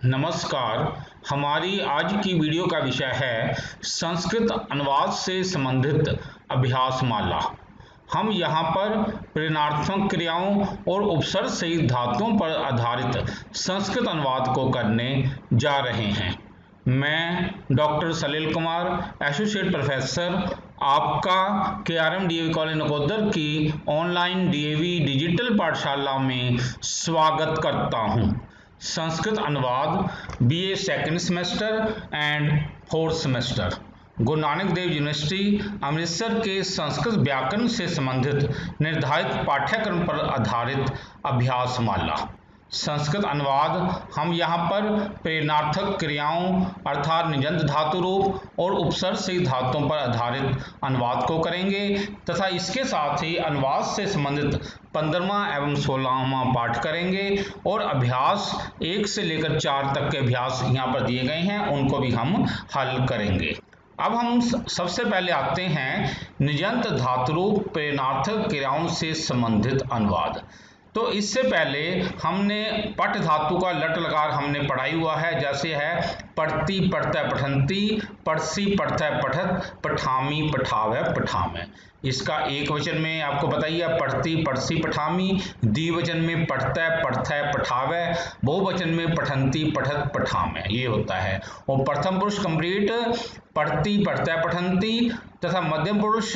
नमस्कार। हमारी आज की वीडियो का विषय है संस्कृत अनुवाद से संबंधित अभ्यासमाला। हम यहाँ पर प्रेरणात्मक क्रियाओं और उपसर्ग सहित धातुओं पर आधारित संस्कृत अनुवाद को करने जा रहे हैं। मैं डॉक्टर सलील कुमार, एसोसिएट प्रोफेसर, आपका KRM DAV कॉलेज नकोदर की ऑनलाइन DAV डिजिटल पाठशाला में स्वागत करता हूँ। संस्कृत अनुवाद BA second semester and fourth semester, Guru Nanak Dev university Amritsar के संस्कृत व्याकरण से संबंधित निर्धारित पाठ्यक्रम पर आधारित अभ्यासमाला। संस्कृत अनुवाद हम यहाँ पर प्रेरणार्थक क्रियाओं अर्थात निजंत धातु रूप और उपसर्ग सहित धातुओं पर आधारित अनुवाद को करेंगे तथा इसके साथ ही अनुवाद से संबंधित 15वां एवं 16वां पाठ करेंगे और अभ्यास 1 से लेकर 4 तक के अभ्यास यहाँ पर दिए गए हैं, उनको भी हम हल करेंगे। अब हम सबसे पहले आते हैं निजंत धातु रूप प्रेरणार्थक क्रियाओं से संबंधित अनुवाद। तो इससे पहले हमने पठ धातु का लट लकार हमने पढ़ाई हुआ है, जैसे है पढ़ती पढ़ता पठंती, पढ़सी पढ़ता पठत, पठामी पठावे पठामे। इसका एक वचन में आपको बताइए पढ़ती पढ़सी पठामी, द्विवचन में पढ़ता पढ़ता पठावे, बहुवचन में पठंती पठत पठामे, ये होता है। और प्रथम पुरुष कंप्लीट पढ़ती पढ़ता पठंती तथा मध्यम पुरुष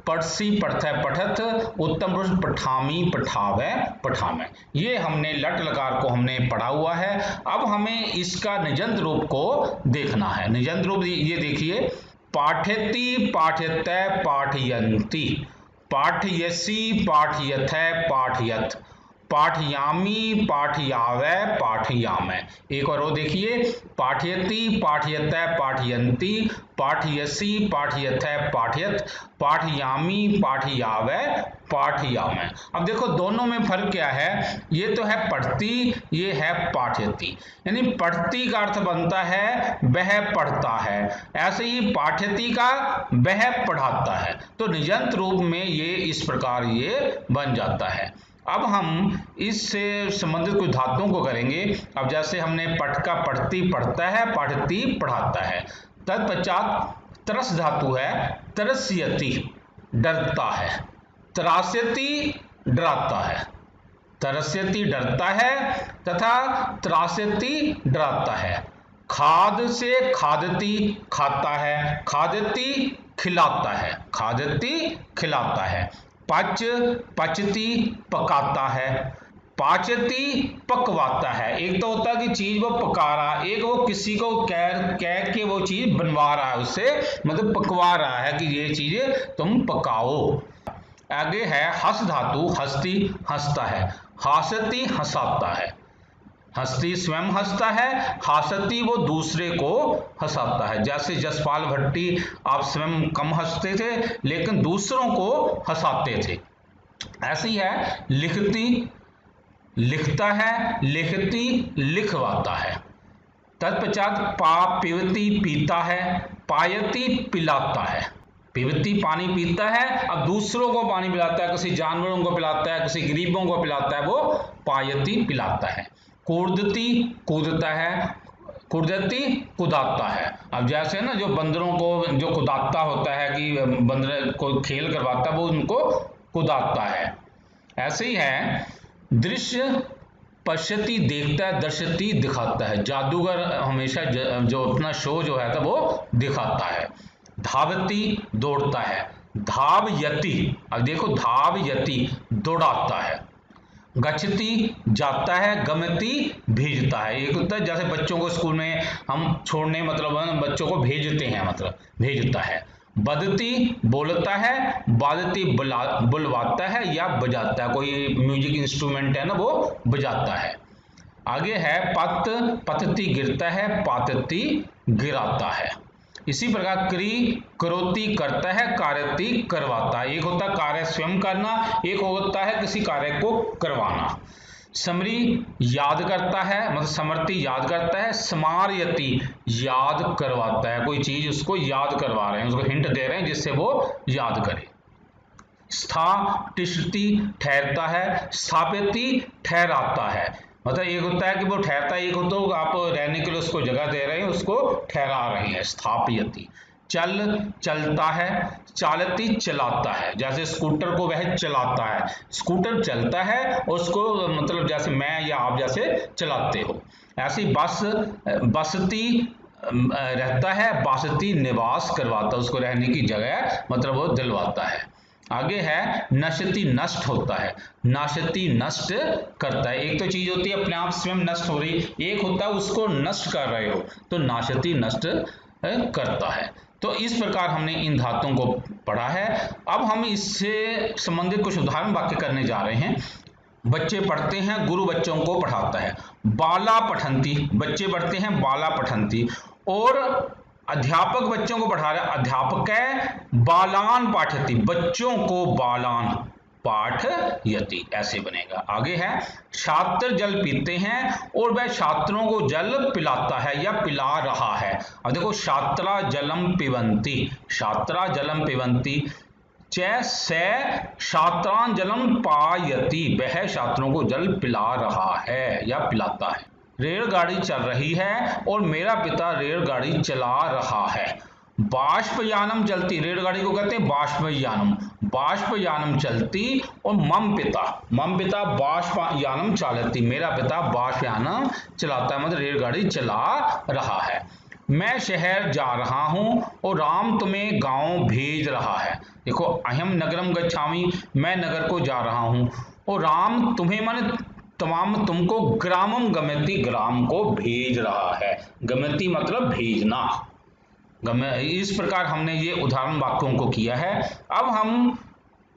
पढ़सी पढ़ता पठत, उत्तम पुरुष पठामी पठावे पठामे। ये हमने लट लकार को हमने पढ़ा हुआ है। अब हमें इसका निजंत रूप को देखना है। निजंत रूप ये देखिए, पाठयति पाठयते पाठयन्ति, पाठयसि पाठयथे पाठयत, पाठयामि पाठयावे पाठयामे। एक और वो देखिए, पाठयति पाठयते पाठयन्ति, पाठयसि पाठयथे पाठयत, पाठयामि पाठयावे पाठयामे। अब देखो दोनों में फर्क क्या है। ये तो है पढ़ती, ये है पाठयति। यानी पढ़ती का अर्थ बनता है वह पढ़ता है, ऐसे ही पाठयति का वह पढ़ाता है। तो निजंत रूप में ये इस प्रकार ये बन जाता है। अब हम इससे संबंधित कुछ धातुओं को करेंगे। अब जैसे हमने पठ का पढ़ती पढ़ता है, पढ़ती पढ़ाता है। तत्पश्चात तरस धातु है, तरस्यति डरता है, त्रास्यति डराता है, तरस्यति डरता है तथा त्रास्यति डराता है। खाद से खादती खाता है, खादती खिलाता है, खादती खिलाता है। पच पचती पकाता है, पाचती पकवाता है। एक तो होता है कि चीज वो पका रहा है, एक वो किसी को कह के वो चीज बनवा रहा है, उससे मतलब पकवा रहा है कि ये चीज तुम पकाओ। आगे है हस धातु, हस्ती हंसता है, हासती हंसाता है, हस्ती स्वयं हंसता है, हासती वो दूसरे को हंसाता है। जैसे जसपाल भट्टी आप स्वयं कम हंसते थे लेकिन दूसरों को हंसाते थे। ऐसे ही है लिखती लिखता है, लिखती लिखवाता है। तत्पश्चात पीवती पीता है, पायती पिलाता है। पीवती पानी पीता है, अब दूसरों को पानी पिलाता है, किसी जानवरों को पिलाता है, किसी गरीबों को पिलाता है, वो पायती पिलाता है। कूदती कूदता है, कुदती कुदाता है। अब जैसे ना जो बंदरों को जो कुदाता होता है कि बंदर को खेल करवाता है, वो उनको कुदाता है। ऐसे ही है दृश्य पश्यति देखता है, दर्शति दिखाता है। जादूगर हमेशा जो अपना शो जो है वो दिखाता है। धावती दौड़ता है, धावयति अब देखो धावयति दौड़ाता है। गच्छति जाता है, गमति भेजता है। एक होता है जैसे बच्चों को स्कूल में हम छोड़ने मतलब बच्चों को भेजते हैं, मतलब भेजता है। बदती बोलता है, बादती बुलवाता है या बजाता है, कोई म्यूजिक इंस्ट्रूमेंट है ना वो बजाता है। आगे है पत पतती गिरता है, पातती गिराता है। इसी प्रकार क्री करोती करता है, कार्यति करवाता है। एक होता है कार्य स्वयं करना, एक होता है किसी कार्य को करवाना। समरी याद करता है, मतलब समर्ति याद करता है, स्मारयति याद करवाता है, कोई चीज उसको याद करवा रहे हैं, उसको हिंट दे रहे हैं जिससे वो याद करे। स्था तिष्ठति ठहरता है, स्थापिति ठहराता है। मतलब एक होता है कि वो ठहरता है, एक होता है आप रहने के लिए उसको जगह दे रहे हैं, उसको ठहरा रहे हैं, स्थापयति। चल चलता है, चालती चलाता है, जैसे स्कूटर को वह चलाता है, स्कूटर चलता है, उसको मतलब जैसे मैं या आप जैसे चलाते हो। ऐसी बस बसती रहता है, बसती निवास करवाता, उसको रहने की जगह मतलब वो दिलवाता है। आगे है नश्यति, नष्ट होता है, नाशति नष्ट करता है। एक तो चीज होती है अपने आप स्वयं नष्ट हो रही, एक होता है उसको नष्ट कर रहे हो, तो नाशति नष्ट करता है। तो इस प्रकार हमने इन धातुओं को पढ़ा है। अब हम इससे संबंधित कुछ उदाहरण वाक्य करने जा रहे हैं। बच्चे पढ़ते हैं, गुरु बच्चों को पढ़ाता है। बाला पठंती, बच्चे पढ़ते हैं, बाला पठंती। और अध्यापक बच्चों को पढ़ा रहा है, अध्यापक बालान पाठयति, बच्चों को बालान पाठयति, ऐसे बनेगा। आगे है छात्र जल पीते हैं और वह छात्रों को जल पिलाता है या पिला रहा है। अब देखो छात्रा जलम पिबंती, छात्रा जलम पिबंती, से छात्रान जलम पायति, वह छात्रों को जल पिला रहा है या पिलाता है। रेलगाड़ी चल रही है और मेरा पिता रेलगाड़ी चला रहा है। बाष्पयानम चलती, रेलगाड़ी को कहते हैं बाष्पयानम, बाष्पयानम चलती। और मम पिता बाष्पयानम चालती, मेरा पिता बाष्पयानम चलाता है, मतलब रेलगाड़ी चला रहा है। मैं शहर जा रहा हूं और राम तुम्हें गांव भेज रहा है। देखो अहम नगरम गच्छामि, मैं नगर को जा रहा हूं, और राम तुम्हें माने तमाम तुमको ग्रामम गमयति, ग्राम को भेज रहा है। गमयति मतलब भेजना। इस प्रकार हमने ये उदाहरण वाक्यों को किया है। अब हम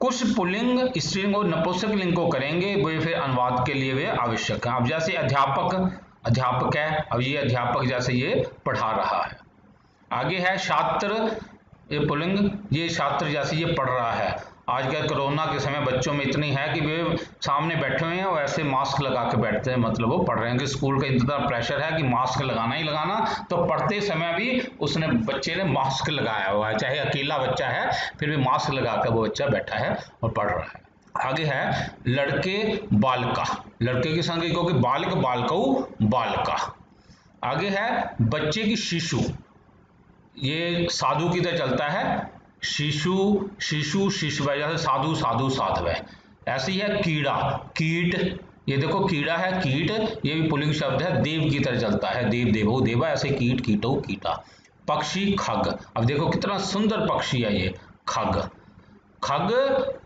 कुछ पुल्लिंग, स्त्रीलिंग और नपुंसक लिंग को करेंगे, वे फिर अनुवाद के लिए वे आवश्यक हैं। अब जैसे अध्यापक है, अब ये अध्यापक जैसे ये पढ़ा रहा है। आगे है छात्र, ये पुल्लिंग, ये छात्र जैसे ये पढ़ रहा है। आजकल कोरोना के समय बच्चों में इतनी है कि वे सामने बैठे हुए हैं और ऐसे मास्क लगा के बैठते हैं, मतलब वो पढ़ रहे हैं कि स्कूल का इतना प्रेशर है कि मास्क लगाना ही लगाना, तो पढ़ते समय भी उसने बच्चे ने मास्क लगाया हुआ है, चाहे अकेला बच्चा है फिर भी मास्क लगाकर वो बच्चा बैठा है और पढ़ रहा है। आगे है लड़के बालका, लड़के की संख्या क्योंकि बालक बालकऊ बालका। आगे है बच्चे की शिशु, ये साधु की तरह चलता है, शिशु शिशु शिशु, जैसे साधु साधु साधव है। ऐसे ही है कीड़ा, कीट, ये देखो कीड़ा है, कीट, ये भी पुल्लिंग शब्द है, देव की तरह चलता है, देव देवो देवा, ऐसे कीट कीटो कीटा। पक्षी खग, अब देखो कितना सुंदर पक्षी है ये खग, खग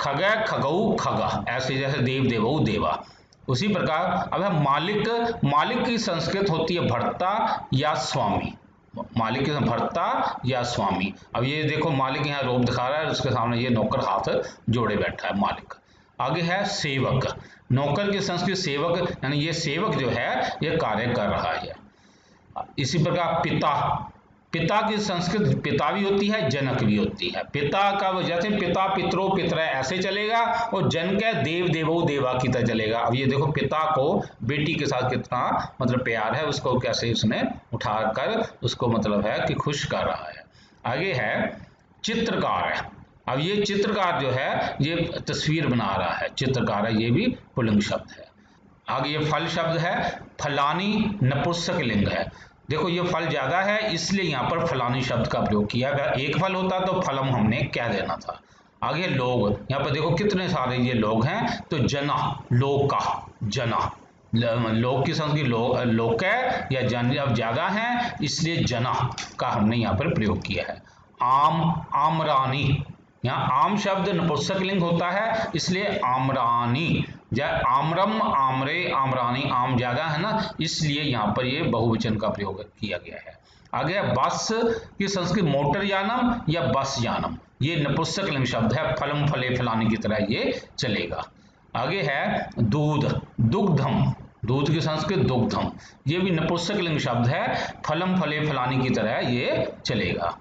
खग खगऊ खगा, ऐसे जैसे देव देवो देवा। उसी प्रकार अब है मालिक, मालिक की संस्कृत होती है भर्ता या स्वामी, मालिक के भर्ता या स्वामी। अब ये देखो मालिक यहाँ रूप दिखा रहा है, उसके सामने ये नौकर हाथ जोड़े बैठा है, मालिक। आगे है सेवक, नौकर की संस्कृत सेवक, यानी ये सेवक जो है ये कार्य कर रहा है। इसी प्रकार पिता, पिता की संस्कृत पिता भी होती है, जनक भी होती है। पिता का जैसे पिता पितरो पितर ऐसे चलेगा, और जन का देव देवो देवा की तरह चलेगा। अब ये देखो पिता को बेटी के साथ कितना मतलब प्यार है, उसको कैसे उसने उठाकर उसको मतलब है कि खुश कर रहा है। आगे है चित्रकार है, अब ये चित्रकार जो है ये तस्वीर बना रहा है, चित्रकार है, ये भी पुल्लिंग शब्द है। आगे ये फल शब्द है, फलानी नपुंसक लिंग है। देखो ये फल ज्यादा है इसलिए यहाँ पर फलानी शब्द का प्रयोग किया गया, एक फल होता तो फलम हमने क्या देना था। आगे लोग, यहाँ पर देखो कितने सारे ये लोग हैं, तो जना, लोग का जना, लोग की संस्कृति लोक है या जन, अब ज्यादा है इसलिए जना का हमने यहाँ पर प्रयोग किया है। आम, आमरानी, यहाँ आम शब्द नपुंसक लिंग होता है इसलिए आमरानी, या आमरम आमरे आमरानी, आम ज्यादा है ना इसलिए यहाँ पर ये बहुवचन का प्रयोग किया गया है। आगे बस की संस्कृत मोटर यानम या बस यानम, ये नपुंसक लिंग शब्द है, फलम फले फलाने की तरह ये चलेगा। आगे है दूध, दुग्धम, दूध की संस्कृत दुग्धम, ये भी नपुंसक लिंग शब्द है, फलम फले फलाने की तरह ये चलेगा।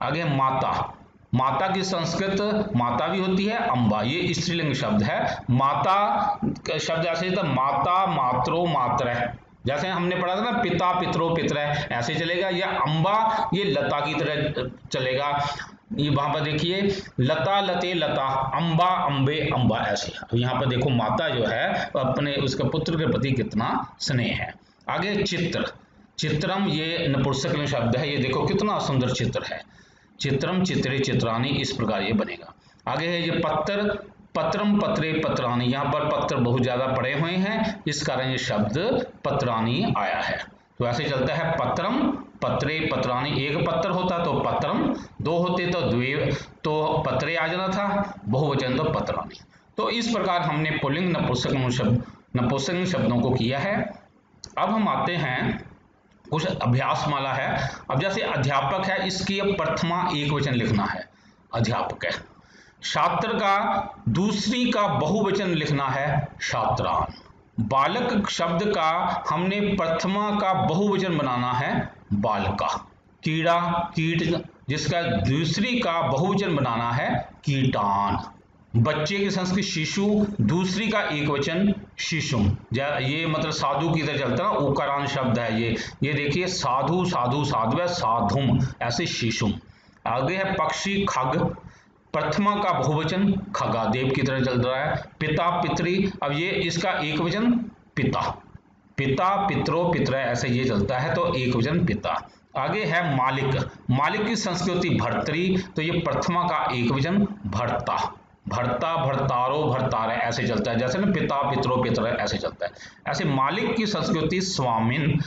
आगे माता, माता की संस्कृत माता भी होती है, अम्बा, ये स्त्रीलिंग शब्द है। माता शब्द ऐसे था, माता मात्रो मात्र, जैसे हमने पढ़ा था ना पिता पितरो पितर ऐसे चलेगा, या अम्बा ये लता की तरह चलेगा। ये वहां पर देखिए लता लते लता, अंबा अंबे अंबा, ऐसे। अब यहाँ पर देखो माता जो है अपने उसके पुत्र के प्रति कितना स्नेह है। आगे चित्र, चित्रम, ये नपुंसकलिंग शब्द है, ये देखो कितना सुंदर चित्र है। चित्रम चित्रे चित्राणी, इस प्रकार ये बनेगा। आगे है ये पत्र, पत्रम पत्रे पत्राणी, यहाँ पर पत्र बहुत ज्यादा पड़े हुए हैं, इस कारण ये शब्द पत्राणी आया है। तो ऐसे चलता है पत्रम पत्रे पत्राणी, एक पत्र होता तो पत्रम, दो होते तो द्वे, तो पत्रे आ जाना था, बहुवचन तो पत्राणी। तो इस प्रकार हमने पुल्लिंग नपुंसकलिंग शब्दों को किया है। अब हम आते हैं कुछ अभ्यास माला है। अब जैसे अध्यापक है, इसकी अब प्रथमा एक वचन लिखना है, अध्यापक है। छात्र का दूसरी का बहुवचन लिखना है, छात्रान। बालक शब्द का हमने प्रथमा का बहुवचन बनाना है, बालका। कीड़ा कीट, जिसका दूसरी का बहुवचन बनाना है, कीटान। बच्चे की संस्कृत शिशु, दूसरी का एक वचन शिशुम। ये मतलब साधु की तरह चलता है ना, उकारान शब्द है ये देखिए साधु साधु साधु साधुम, ऐसे शिशुम। आगे है पक्षी खग, प्रथमा का बहुवचन खगादेव की तरह चल रहा है। पिता पितरी, अब ये इसका एक वचन पिता, पिता पितरो पितर, ऐसे ये चलता है तो एक वचन पिता। आगे है मालिक, मालिक की संस्कृति भर्तरी, तो ये प्रथमा का एक वचन भर्ता, भर्ता भर्तारो भर्तार, ऐसे चलता है, जैसे ना पिता पितरो पितर ऐसे चलता है। ऐसे मालिक की संस्कृति स्वामिन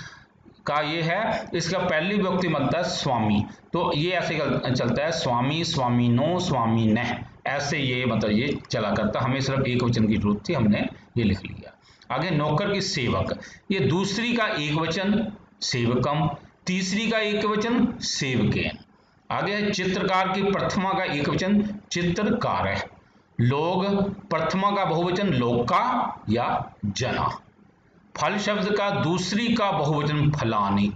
का ये है, इसका पहली व्यक्ति बनता है स्वामी, तो ये ऐसे चलता है स्वामी स्वामीनो स्वामीने, ऐसे ये मतलब ये चला करता। हमें सिर्फ एक वचन की जरूरत थी, हमने ये लिख लिया। आगे नौकर की सेवक, ये दूसरी का एक वचन सेवकम, तीसरी का एक वचन सेवकेन। आगे है चित्रकार की प्रथमा का एक वचन चित्रकार है। लोग, प्रथमा का बहुवचन लोका या जना। फल शब्द का दूसरी का बहुवचन फलानी।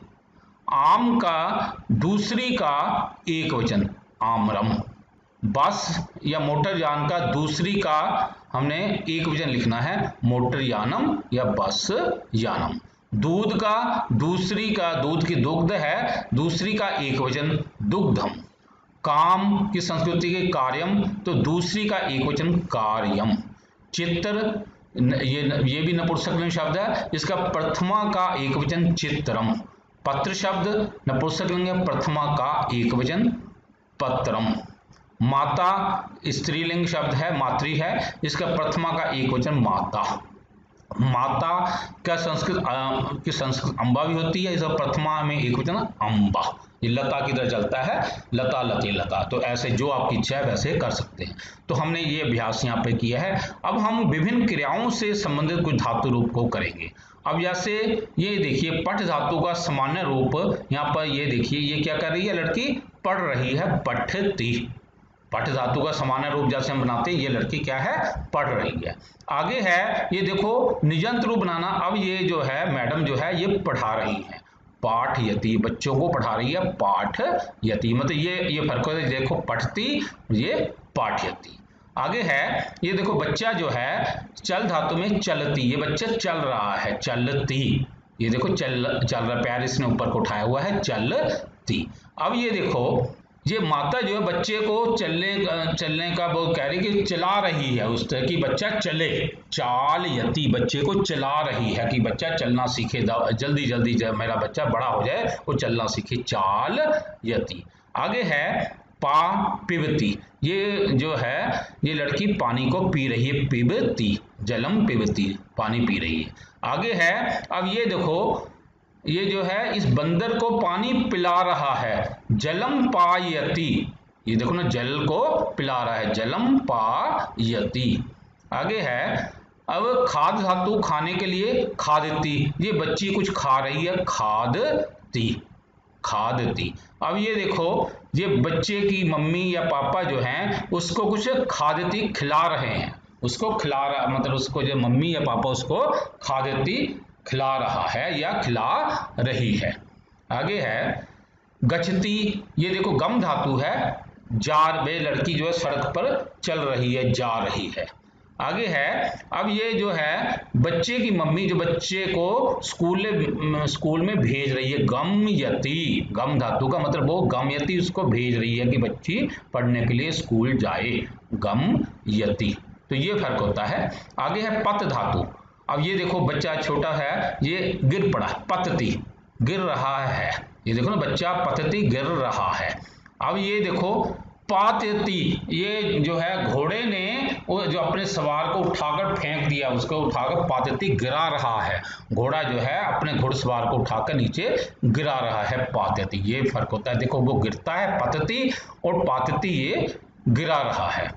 आम का दूसरी का एक वचन आम्रम। बस या मोटर यान का दूसरी का हमने एक वचन लिखना है, मोटर यानम या बस यानम। दूध का दूसरी का, दूध की दुग्ध है, दूसरी का एक वचन दुग्धम। काम की संस्कृति के कार्यम, तो दूसरी का एक वचन कार्यम। चित्र, ये भी नपुंसकलिंग शब्द है, इसका प्रथमा का एक वचन चित्रम। पत्र शब्द नपुंसकलिंग है, प्रथमा का एक वचन पत्रम। माता स्त्रीलिंग शब्द है, मातृ है, इसका प्रथमा का एक वचन माता। माता का संस्कृत अंबा भी होती है, इसका प्रथमा में एक वचन अंबा। ये लता की तरह चलता है, लता लते लता, तो ऐसे जो आपकी इच्छा है वैसे कर सकते हैं। तो हमने ये अभ्यास यहाँ पे किया है। अब हम विभिन्न क्रियाओं से संबंधित कुछ धातु रूप को करेंगे। अब जैसे ये देखिए पठ धातु का सामान्य रूप, यहाँ पर ये देखिए ये क्या कर रही है, लड़की पढ़ रही है, पठती। पठ धातु का सामान्य रूप जैसे हम बनाते हैं, ये लड़की क्या है, पढ़ रही है। आगे है ये देखो निजंत रूप बनाना। अब ये जो है मैडम जो है ये पढ़ा रही है, पाठ यति, बच्चों को पढ़ा रही है, पाठ यति, मतलब ये फर्क है, देखो पढ़ती, ये पाठ यति। आगे है ये देखो बच्चा जो है चल धातु में चलती, ये बच्चा चल रहा है, चलती। ये देखो चल रहा, पैर इसने ऊपर को उठाया हुआ है, चलती। अब ये देखो ये माता जो है बच्चे को चलने का वो कह रही कि चला रही है, उस तरह की बच्चा चले, चाल यति, बच्चे को चला रही है कि बच्चा चलना सीखे, जल्दी जल्दी जब मेरा बच्चा बड़ा हो जाए वो चलना सीखे, चाल यति। आगे है पा पिबती, ये जो है ये लड़की पानी को पी रही है, पिबती, जलम पिबती, पानी पी रही है। आगे है अब ये देखो ये जो है इस बंदर को पानी पिला रहा है, जलम पायति, ये देखो ना जल को पिला रहा है, जलम पायति। आगे है अब खाद धातु खाने के लिए खादती, ये बच्ची कुछ खा रही है, खादती, खादती। अब ये देखो ये बच्चे की मम्मी या पापा जो हैं उसको कुछ खादती खिला रहे हैं, उसको खिला रहा मतलब उसको जो मम्मी या पापा उसको खादती खिला रहा है या खिला रही है। आगे है गच्छति, ये देखो गम धातु है, जार, वे लड़की जो है सड़क पर चल रही है, जा रही है। आगे है, अब ये जो है बच्चे की मम्मी जो बच्चे को स्कूल में भेज रही है, गमयति, गम धातु का मतलब वो गमयति उसको भेज रही है कि बच्ची पढ़ने के लिए स्कूल जाए, गमयति। तो ये फर्क होता है। आगे है पत धातु। अब ये देखो बच्चा छोटा है, ये गिर पड़ा, पतति, गिर रहा है, ये देखो ना बच्चा पतति गिर रहा है। अब ये देखो पातयति, ये जो है घोड़े ने वो जो अपने सवार को उठाकर फेंक दिया, उसको उठाकर पातयति गिरा रहा है, घोड़ा जो है अपने घुड़सवार को उठाकर नीचे गिरा रहा है, पातयति। ये फर्क होता है, देखो वो गिरता है पतति और पातयति ये गिरा रहा है।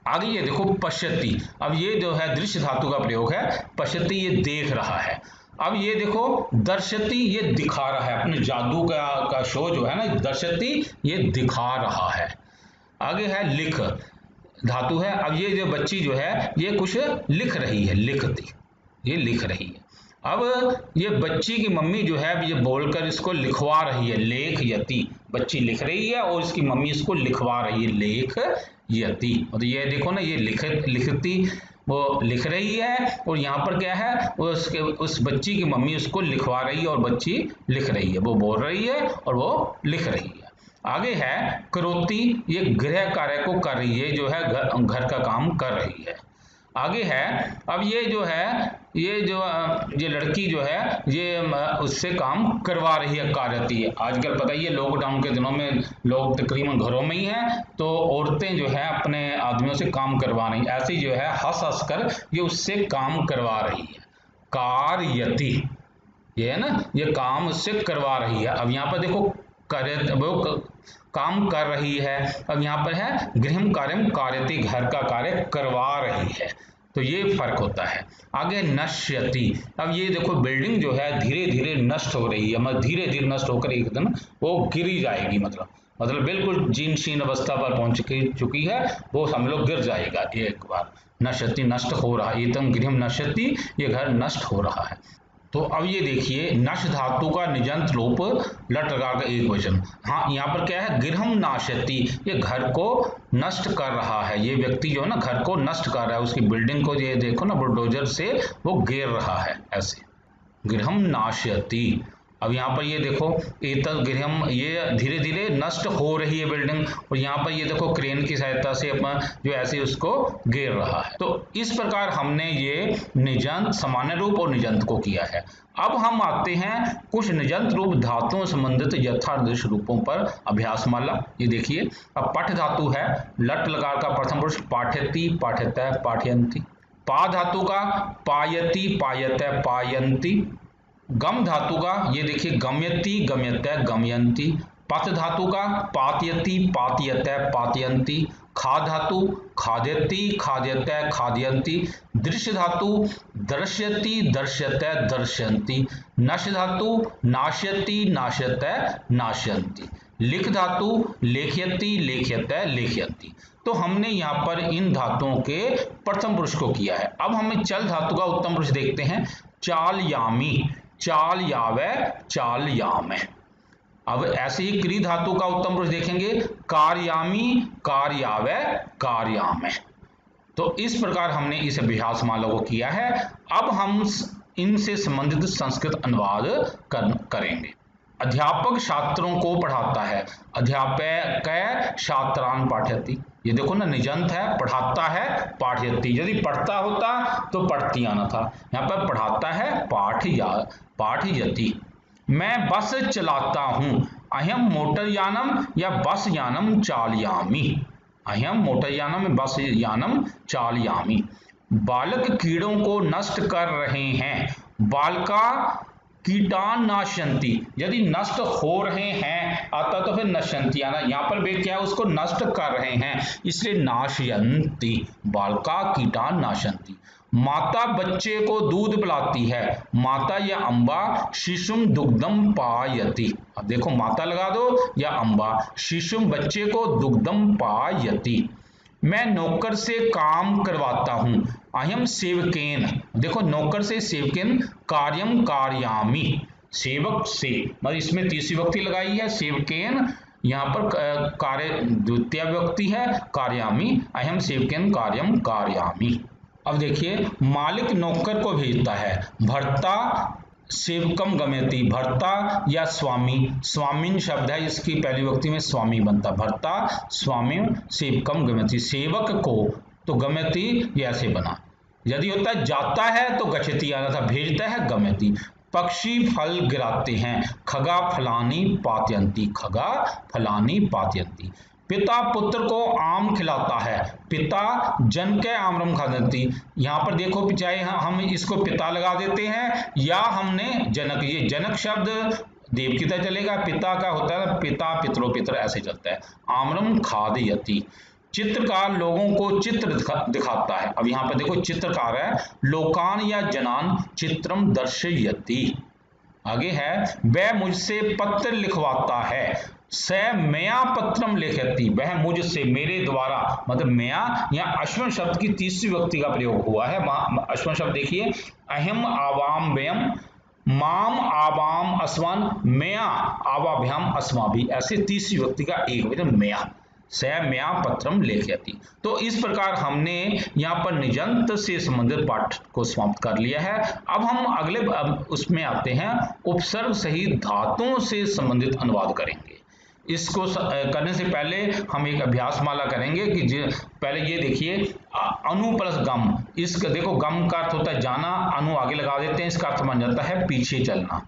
आगे ये देखो पश्यति। अब ये जो है दृश्य धातु का प्रयोग है, पश्यति ये देख रहा है। अब ये देखो दर्शति, ये दिखा रहा है, अपने जादू का शो जो है ना, दर्शति ये दिखा रहा है। आगे है लिख धातु है। अब ये जो बच्ची जो है ये कुछ लिख रही है, लिखती, ये लिख रही है। अब ये बच्ची की मम्मी जो है ये बोलकर इसको लिखवा रही है, लेख यति, बच्ची लिख रही है और इसकी मम्मी इसको लिखवा रही है, लेख यति। और ये देखो ना, ये लिखती, वो लिख रही है और यहाँ पर क्या है, उस बच्ची की मम्मी उसको लिखवा रही है और बच्ची लिख रही है, वो बोल रही है और वो लिख रही है। आगे है करोति, ये गृह कार्य को कर रही है, जो है घर का काम कर रही है। आगे है, अब ये जो है ये लड़की जो है ये उससे काम करवा रही है, कार्यती है। आजकल पता ही है लॉकडाउन के दिनों में लोग तकरीबन घरों में ही हैं, तो औरतें जो है अपने आदमियों से काम करवा रही, ऐसी जो है हंस कर ये उससे काम करवा रही है, कार्यति, ये है ना, ये काम उससे करवा रही है। अब यहाँ पर देखो वो काम कर रही है। अब यहाँ पर है गृहम कार्यम कार्यति, घर का कार्य करवा रही है, तो ये फर्क होता है। आगे नश्यति। अब ये देखो बिल्डिंग जो है धीरे धीरे नष्ट हो रही है, मतलब धीरे धीरे नष्ट होकर एक दिन वो गिरी जाएगी, मतलब बिल्कुल जीर्ण शीर्ण अवस्था पर पहुंच चुकी है, वो हम लोग गिर जाएगा एक बार। नश्यति, नष्ट हो रहा है, एतम गृहम नश्यति, ये घर नष्ट हो रहा है। तो अब ये देखिए नश धातु का निजंत रूप लट लगा का एक वचन। हाँ, यहाँ पर क्या है, गृहम नाशयति, ये घर को नष्ट कर रहा है, ये व्यक्ति जो है ना घर को नष्ट कर रहा है, उसकी बिल्डिंग को ये देखो ना बुलडोजर से वो घेर रहा है, ऐसे गृहम नाशयति। अब यहाँ पर ये देखो एतत् गृहम, ये धीरे धीरे नष्ट हो रही है बिल्डिंग, और यहाँ पर ये देखो क्रेन की सहायता से अपना जो ऐसे उसको घेर रहा है। तो इस प्रकार हमने ये निजंत, सामान्य रूप और निजंत को किया है। अब हम आते हैं कुछ निजंत रूप धातुओं संबंधित यथादृश रूपों पर अभ्यास माला। ये देखिए, अब पठ धातु है, लट लकार का प्रथम पुरुष पाठयति, पाठयतः, पाठयन्ति। पा धातु का पायति, पायतः, पायन्ति। गम धातु का ये देखिए गम्यति, गम्यतः, गमयन्ति। पत धातु का पातयति, पातयतः, पातयन्ति। खा धातु खाद्यति, खाद्यतः, खाद्यन्ति। दृश्य धातु दर्श्यति, दर्श्यतः, दर्शन्ति। नश धातु नाश्यति, नाश्यतः, नाश्यन्ति। लिख धातु लेख्यति, लेख्यतः, लेख्यन्ति। तो हमने यहाँ पर इन धातुओं के प्रथम पुरुष को किया है। अब हमें चल धातु का उत्तम पुरुष देखते हैं, चालयामी, चाल यावे, चाल यामे। अब ऐसे ही क्री धातु का उत्तम पुरुष देखेंगे, कार्यामी, कार्यावे, कार्यामे। तो इस प्रकार हमने इस अभ्यास माला को किया है। अब हम इनसे संबंधित संस्कृत अनुवाद करेंगे। अध्यापक छात्रों को पढ़ाता है, अध्यापक छात्रान पाठयति। ये देखो ना निजंत है, पढ़ाता है, पाठयति। यदि पढ़ता होता तो पढ़ती आना था, यहाँ पर पढ़ाता है, पाठयति। मैं बस चलाता हूं, अहम मोटर यानम या बस यानम चालयामी। अहम मोटर यानम, बस यानम चालयामी। बालक कीड़ों को नष्ट कर रहे हैं, बालका कीटान नाशंती। यदि नष्ट हो रहे हैं आता तो फिर नशंती आना, यहाँ पर वे क्या है उसको नष्ट कर रहे हैं, इसलिए नाशयंती, बालका कीटान नाशंती। माता बच्चे को दूध पिलाती है, माता या अम्बा शिशुम दुग्धम पायति। अब देखो माता लगा दो या अम्बा, शिशुम बच्चे को दुग्धम पायति। मैं नौकर से काम करवाता हूं, अहम सेवकेन। देखो नौकर से सेवकेन, कार्यम कार्यामी, सेवक से, मतलब इसमें तीसरी विभक्ति लगाई है, सेवकेन यहाँ पर कार्य द्वितीय विभक्ति है, कार्यामि, अहम सेवकेन कार्यम कारयामि। अब देखिए, मालिक नौकर को भेजता है, भर्ता सेवकम गमयति, भर्ता या स्वामी, स्वामिन शब्द है, इसकी पहली विभक्ति में स्वामी बनता, भर्ता स्वामी सेवकम गमयति, सेवक को, तो गमयति ये ऐसे बना। यदि होता है जाता है तो गच्छति आना था, भेजता है गमयति। पक्षी फल गिराते हैं, खगा फलानी पातयंती, खगा फलानी पातयंती। पिता पुत्र को आम खिलाता है, पिता जन के आम्रम खादंती। यहाँ पर देखो, चाहे हम इसको पिता लगा देते हैं या हमने जनक, ये जनक शब्द देव की तरह चलेगा, पिता का होता है पिता, पितरो पितर ऐसे चलता है। आम्रम खादयति, चित्रकार लोगों को चित्र दिखाता है। अब यहाँ पर देखो चित्रकार है, लोकान या जनान चित्रम दर्शयति। आगे है, वह मुझसे पत्र लिखवाता है, स मया पत्रम लिखती, वह मुझसे, मेरे द्वारा, मतलब मया या अश्वन शब्द की तीसरी व्यक्ति का प्रयोग हुआ है। अश्वन शब्द देखिए, अहम आवाम व्यम, माम आवाम अस्वान, मया आवाभ्याम अस्माभि, ऐसे तीसरी व्यक्ति का एक वचन मया, स मया पत्रम लिखती। तो इस प्रकार हमने यहाँ पर निजंत से संबंधित पाठ को समाप्त कर लिया है। अब हम अगले उसमें आते हैं, उपसर्ग सहित धातुओं से संबंधित अनुवाद करेंगे। इसको करने से पहले हम एक अभ्यास माला करेंगे कि पहले ये देखिए, अनु प्लस गम, इसका देखो गम का अर्थ होता है जाना, अनु आगे लगा देते हैं, इसका अर्थ बन जाता है पीछे चलना।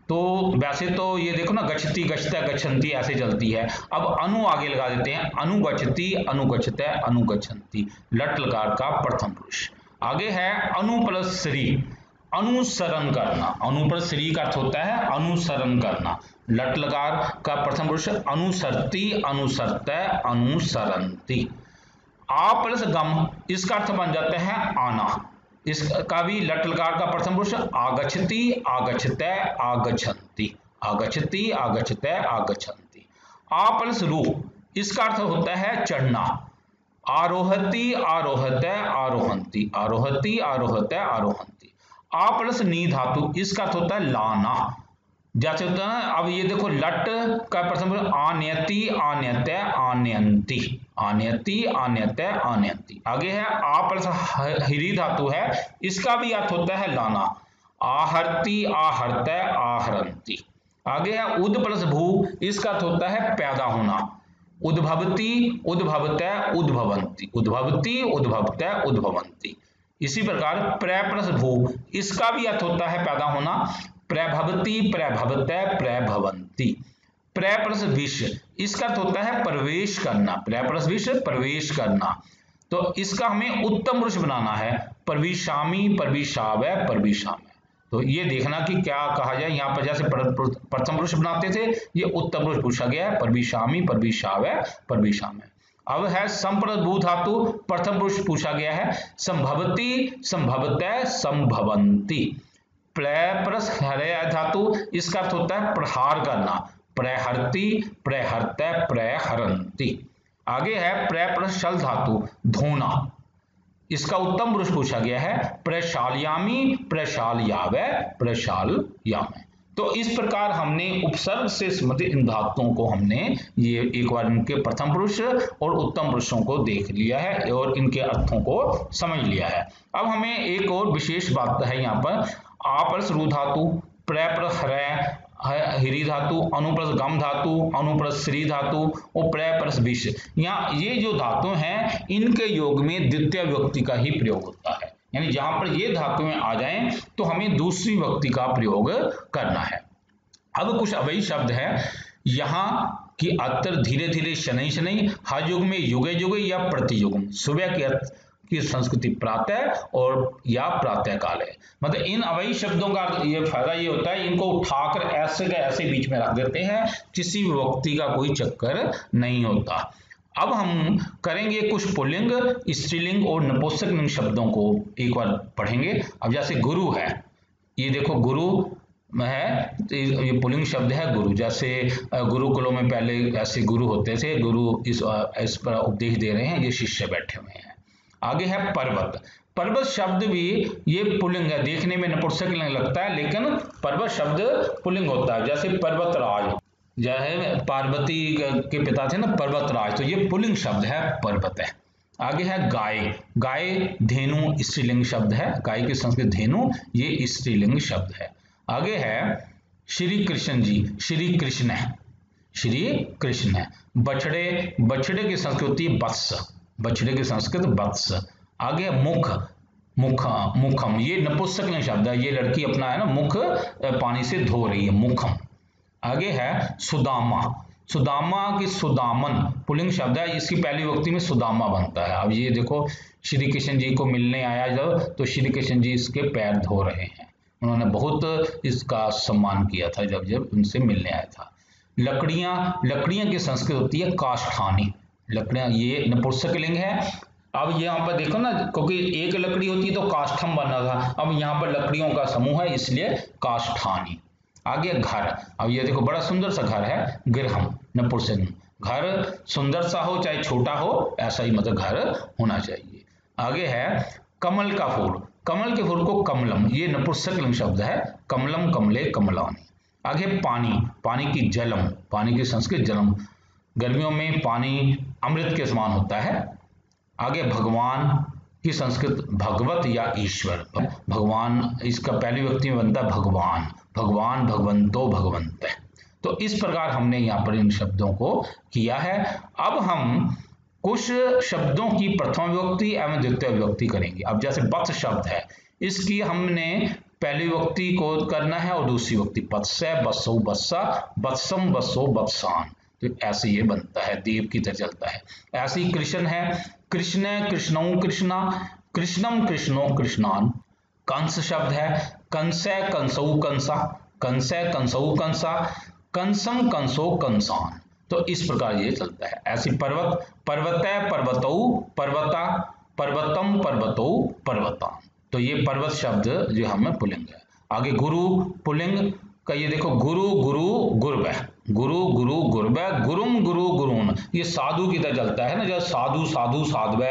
तो वैसे तो ये देखो ना, गच्छति गच्छता गच्छन्ति ऐसे चलती है, अब अनु आगे लगा देते हैं, अनुगच्छति अनुगच्छता अनुगच्छन्ति, लट लकार का प्रथम पुरुष। आगे है अनु प्लस श्री, अनुसरण करना, अनु प्लस श्री का अर्थ होता है अनुसरण करना, लट लकार का प्रथम पुरुष अनुसरती अनुसरता अनुसरंती। आ प्लस गम, इसका अर्थ बन जाता है आना, इसका भी लट लकार का प्रथम पुरुष आगच्छति आगच्छते आगच्छन्ति, आगच्छति आगच्छते आगच्छन्ति। आ प्लस रू, इसका अर्थ होता है चढ़ना, आरोहति आरोहते आरोहंती, आरोहति आरोहते आरोहंती। आ प्लस नी धातु, इसका अर्थ होता है लाना, जैसे होता है, अब ये देखो लट का प्रथम पुरुष आन्यति आन्यते आन्यंती, आन्यति आन्यते आन्यंती। आगे है आ प्लस हिरी धातु है, इसका भी अर्थ होता है लाना, आहरती आहरते आहरंती। आगे है उद प्लस भू, इसका अर्थ होता है पैदा होना, उद्भवती उद्भवते उद्भवंती, उद्भवती उद्भवते उद्भवंती। इसी प्रकार प्र प्लस भू, इसका भी अर्थ होता है पैदा होना, प्रभवती प्रभवते प्रभवंती। प्र प्लस विष, इसका अर्थ होता है प्रवेश करना, प्र प्लस विष प्रवेश करना, तो इसका हमें उत्तम पुरुष बनाना है, प्रविशामी प्रविशावै प्रविशामय। तो ये देखना कि क्या कहा जाए, यहाँ पर जैसे प्रथम पुरुष बनाते थे, ये उत्तम पुरुष पूछा गया है, प्रविशामी प्रविशावै प्रविशामय। अब है संप्रभू धातु, प्रथम पुरुष पूछा गया है, संभवती संभवते संभवंती। प्लस हरे धातु, इसका अर्थ होता है प्रहार करना, प्रहरती प्रहरते प्रहरंती। आगे है प्र प्लस शल धातु, धोना, इसका उत्तम पुरुष पूछा गया है, प्रशालयामी प्रशालयावै प्रशालयामय। तो इस प्रकार हमने उपसर्ग से संबंधित इन धातुओं को हमने ये एक बार इनके प्रथम पुरुष और उत्तम पुरुषों को देख लिया है और इनके अर्थों को समझ लिया है। अब हमें एक और विशेष बात है, यहाँ पर आ प्लस रू धातु, प्र प्लस हरे हिरी धातु, अनु प्लस गम धातु, अनु प्लस श्री धातु और प्र प्लस विष, यहाँ ये जो धातु हैं इनके योग में द्वितीय विभक्ति का ही प्रयोग होता है, यानी जहां पर ये धातुएं आ जाएं तो हमें दूसरी विभक्ति का प्रयोग करना है। अब कुछ अवयवी शब्द है यहाँ कि अत्र धीरे धीरे शनै शनै, हर युग में युगे युगे या प्रतियुग, सुबह के अर्थ की संस्कृति प्रातः और या प्रातः काल है। मतलब इन अवयवी शब्दों का ये फायदा ये होता है, इनको उठाकर ऐसे के ऐसे बीच में रख देते हैं, किसी विभक्ति का कोई चक्कर नहीं होता। अब हम करेंगे कुछ पुल्लिंग, स्त्रीलिंग और नपुंसकलिंग शब्दों को एक बार पढ़ेंगे। अब जैसे गुरु है, ये देखो गुरु है, ये पुल्लिंग शब्द है गुरु। जैसे गुरुकुलों में पहले ऐसे गुरु होते थे, गुरु इस पर उपदेश दे रहे हैं, ये शिष्य बैठे हुए हैं। आगे है पर्वत, पर्वत शब्द भी ये पुल्लिंग है, देखने में नपुंसकलिंग लगता है लेकिन पर्वत शब्द पुल्लिंग होता है। जैसे पर्वतराज, है पार्वती के पिता थे ना पर्वतराज, तो ये पुल्लिंग शब्द है पर्वत है। आगे है गाय। गाय धेनु स्त्रीलिंग शब्द है, गाय की संस्कृत धेनु ये स्त्रीलिंग शब्द है। आगे है श्री कृष्ण जी, श्री कृष्ण है, श्री कृष्ण है। बछड़े, बछड़े की संस्कृति वत्स, बछड़े की संस्कृत वत्स। आगे मुख, मुख मुखम ये नपुंसकलिंग शब्द है, ये लड़की अपना है ना मुख पानी से धो रही है, मुखम। आगे है सुदामा, सुदामा की सुदामन पुल्लिंग शब्द है, इसकी पहली विभक्ति में सुदामा बनता है। अब ये देखो श्री कृष्ण जी को मिलने आया जब, तो श्री कृष्ण जी इसके पैर धो रहे हैं, उन्होंने बहुत इसका सम्मान किया था जब जब उनसे मिलने आया था। लकड़ियां, लकड़ियां की संस्कृत होती है काष्ठानी, लकड़ियां ये नपुंसकलिंग है। अब यहाँ पर देखो ना, क्योंकि एक लकड़ी होती है तो काष्ठम बना था, अब यहाँ पर लकड़ियों का समूह है इसलिए काष्ठानी। आगे घर, अब ये देखो बड़ा सुंदर सा घर है, गृहम नपुंसक, घर सुंदर सा हो चाहे छोटा हो, ऐसा ही मतलब घर होना चाहिए। आगे है कमल का फूल, कमल के फूल को कमलम ये नपुंसकलिंग शब्द है, कमलम कमले कमलानी। आगे पानी, पानी की जलम, पानी की संस्कृत जलम, गर्मियों में पानी अमृत के समान होता है। आगे भगवान की संस्कृत भगवत या ईश्वर, भगवान इसका पहली विभक्ति में बनता है भगवान, भगवान भगवंतो भगवंत। तो इस प्रकार हमने यहाँ पर इन शब्दों को किया है। अब हम कुछ शब्दों की प्रथम विभक्ति एवं द्वितीय विभक्ति करेंगे। अब जैसे वत्स शब्द है, इसकी हमने पहली विभक्ति को करना है और दूसरी विभक्ति वत्स्य वत्सो वत्सा वत्सम वत्सो वत्सान, तो ऐसे ये बनता है, देव की तरह चलता है। ऐसे ही कृष्ण है, कृष्ण कृष्णौ कृष्णा, कृष्णम कृष्णो कृष्णान। कंस शब्द है, कंसै कंसौ कंसा, कंसै कंसौ कंसा, कंसम कंसो कंसान, तो इस प्रकार ये चलता है। ऐसी पर्वत, पर्वतै पर्वतौ पर्वता, पर्वतम पर्वतौ पर्वतान, तो ये पर्वत शब्द जो हमें पुल्लिंग है। आगे गुरु पुल्लिंग का ये देखो, गुरु गुरु गुरुव, गुरु गुरु गुरुव, गुरुम गुरु गुरुन, ये साधु की तरह चलता है ना, जब साधु साधु साधव,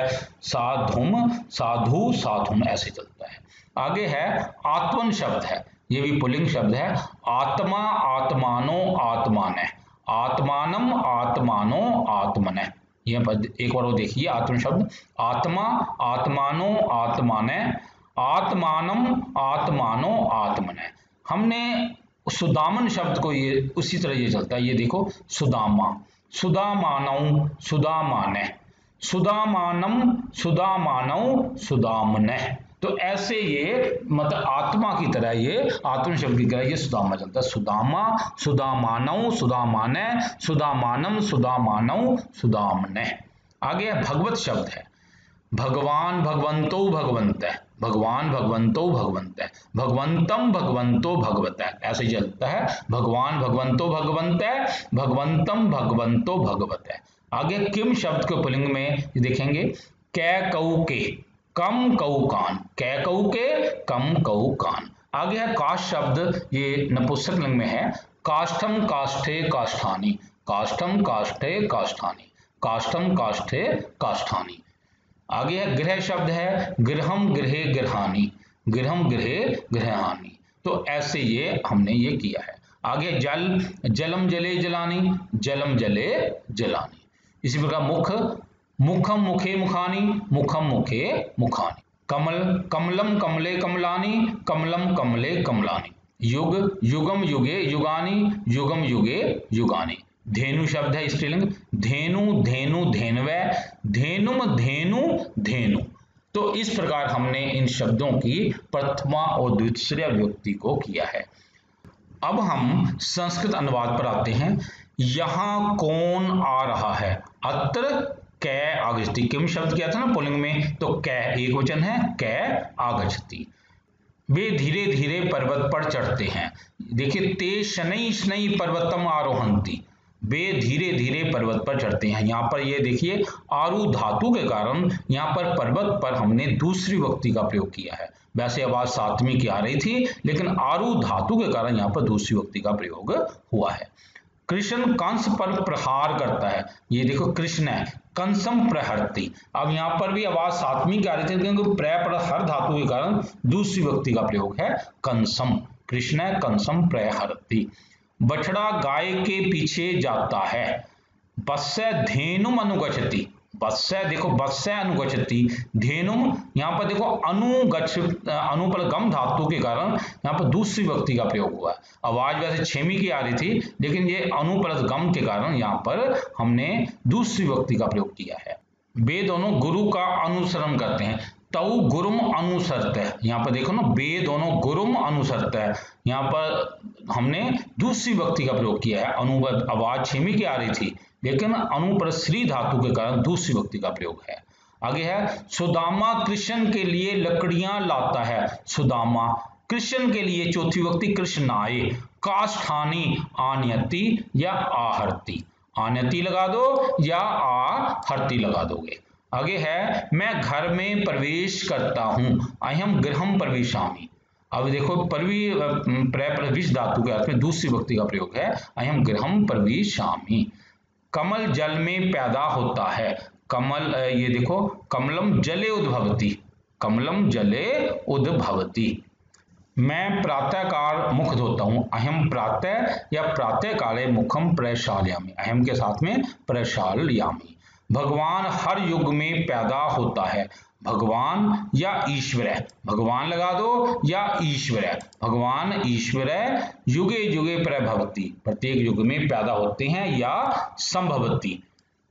साधुम साधु साधुन ऐसे चलता है। आगे है आत्मन शब्द है, ये भी पुल्लिंग शब्द है, आत्मा आत्मानो आत्माने, आत्मानम आत्मानो आत्मने, ये एक बार वो देखिए आत्म शब्द, आत्मा आत्मानो आत्माने, आत्मानम आत्मानो आत्मने। हमने सुदामन शब्द को ये उसी तरह ये चलता है, ये देखो सुदामा, सुदामानौ सुदामाने, सुदामानम सुदामानौ सुदामने, तो ऐसे ये मतलब आत्मा की तरह ये आत्म शब्द की तरह ये सुदामा चलता है, सुदामा सुदामानौ सुदामाने, सुदामानम सुदामानौ सुदामने। आगे भगवत शब्द है, भगवान भगवंतो भगवंत, भगवान भगवंतो भगवंत, भगवंतम भगवंतो भगवत, ऐसे चलता है, भगवान भगवंतो भगवंत, भगवंतम भगवंतो भगवत। आगे किम शब्द के पुल्लिंग में देखेंगे, कै कऊ के, कम कऊ कान, कै कऊ के कम कऊ कान। आगे है काष्ठ शब्द, ये नपुंसकलिंग में है, काष्ठम काष्ठे काष्ठानी, काष्ठम काष्ठे काष्ठानी, काष्ठम काष्ठे काष्ठानी। आगे है गृह शब्द है, गृहम गृहे गृहानी, गृहम गृहे गृहानी, तो ऐसे ये हमने ये किया है। आगे जल, जलम जले जलानी, जलम जले जलानी। इसी प्रकार मुख, मुखम मुखे मुखानी, मुखम मुखे मुखानी। कमल, कमलम कमले कमलानी, कमलम कमले कमलानी। युग, युगम युगे युगानी, युगम युगे युगानी। धेनु शब्द है स्त्रीलिंग, धेनु धेनु धेनवे, धेनुम धेनु धेनु। तो इस प्रकार हमने इन शब्दों की प्रथमा और द्वितीय विभक्ति को किया है। अब हम संस्कृत अनुवाद पर आते हैं। यहां कौन आ रहा है, अत्र कै आगच्छति, किम शब्द किया था ना पुल्लिंग में, तो कै एक वचन है, कै आगच्छति। वे धीरे धीरे पर्वत पर चढ़ते हैं, देखिए ते शनै शनै पर्वतम आरोहंती, वे धीरे धीरे पर्वत पर चढ़ते हैं। यहाँ पर ये देखिए आरु धातु के कारण यहाँ पर पर्वत पर हमने दूसरी विभक्ति का प्रयोग किया है, वैसे आवाज सातवीं की आ रही थी, लेकिन आरु धातु के कारण यहाँ पर दूसरी विभक्ति का प्रयोग हुआ है। कृष्ण कंस पर प्रहार करता है, ये देखो कृष्ण है, कंसम प्रहरती, अब यहाँ पर भी आवाज सातवीं की आ रही थी, क्योंकि प्र पर हर धातु के कारण दूसरी विभक्ति का प्रयोग है कंसम, कृष्ण कंसम प्रहरती। बछड़ा गाय के पीछे जाता है। बस्य धेनुम अनुगच्छति, बस्य देखो बस्य अनुगच्छति, धेनुम यहाँ पर देखो अनु पर गम धातु के कारण यहाँ पर दूसरी व्यक्ति का प्रयोग हुआ है। आवाज वैसे छेमी की आ रही थी, लेकिन ये अनु प्लस गम के कारण यहाँ पर हमने दूसरी व्यक्ति का प्रयोग किया है। वे दोनों गुरु का अनुसरण करते हैं। तऊ गुरुम अनुसरत है, यहाँ पर देखो ना, वे दोनों गुरुम अनुसरत है, यहाँ पर हमने दूसरी व्यक्ति का प्रयोग किया है। अनु आवाज छेमी की आ रही थी, लेकिन अनु पर श्री धातु के कारण दूसरी व्यक्ति का प्रयोग है। आगे है सुदामा कृष्ण के लिए लकड़ियां लाता है। सुदामा कृष्ण के लिए, चौथी व्यक्ति कृष्णाय, काष्ठानी आनयति या आहर्ति, आनयति लगा दो या आहर्ति लगा दोगे। आगे है मैं घर में प्रवेश करता हूं, अहम गृहम प्रविशामि। अब देखो प्रविश धातु के अर्थ में दूसरी व्यक्ति का प्रयोग है, अहम गृहम प्रविशामि। कमल जल में पैदा होता है। कमल, ये देखो कमलम जले उद्भवति, कमलम जले उद्भवति। मैं प्रातःकाल मुख धोता हूं, अहम प्रातः या प्रातः काले मुखम प्रक्षालयामि, अहम के साथ में प्रक्षालयामि। भगवान हर युग में पैदा होता है। भगवान या ईश्वर, भगवान लगा दो या ईश्वर, भगवान ईश्वर युगे युगे प्रभवति, प्रत्येक युग में पैदा होते हैं, या संभवति,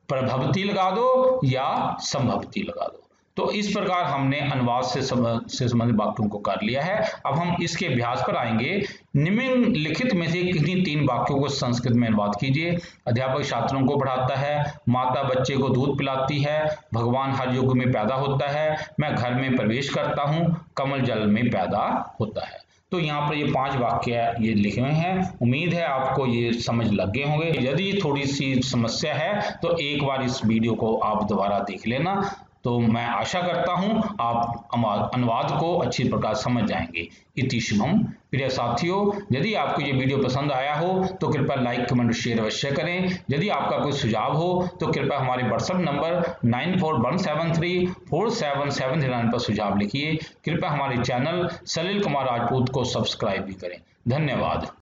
प्रभवति लगा दो या संभवति लगा दो। तो इस प्रकार हमने अनुवाद से संबंधित वाक्यों को कर लिया है। अब हम इसके अभ्यास पर आएंगे। निम्नलिखित में से किन्हीं 3 वाक्यों को संस्कृत में अनुवाद कीजिए। अध्यापक छात्रों को पढ़ाता है, माता बच्चे को दूध पिलाती है, भगवान हर युग में पैदा होता है, मैं घर में प्रवेश करता हूं, कमल जल में पैदा होता है। तो यहाँ पर ये 5 वाक्य ये लिखे हुए हैं। उम्मीद है आपको ये समझ लग गए होंगे। यदि थोड़ी सी समस्या है तो एक बार इस वीडियो को आप दोबारा देख लेना। तो मैं आशा करता हूं आप अनुवाद को अच्छी प्रकार समझ जाएंगे। इति शुभम। प्रिय साथियों, यदि आपको ये वीडियो पसंद आया हो तो कृपया लाइक कमेंट शेयर अवश्य करें। यदि आपका कोई सुझाव हो तो कृपया हमारे व्हाट्सएप नंबर 9417347739 पर सुझाव लिखिए। कृपया हमारे चैनल सलील कुमार राजपूत को सब्सक्राइब भी करें। धन्यवाद।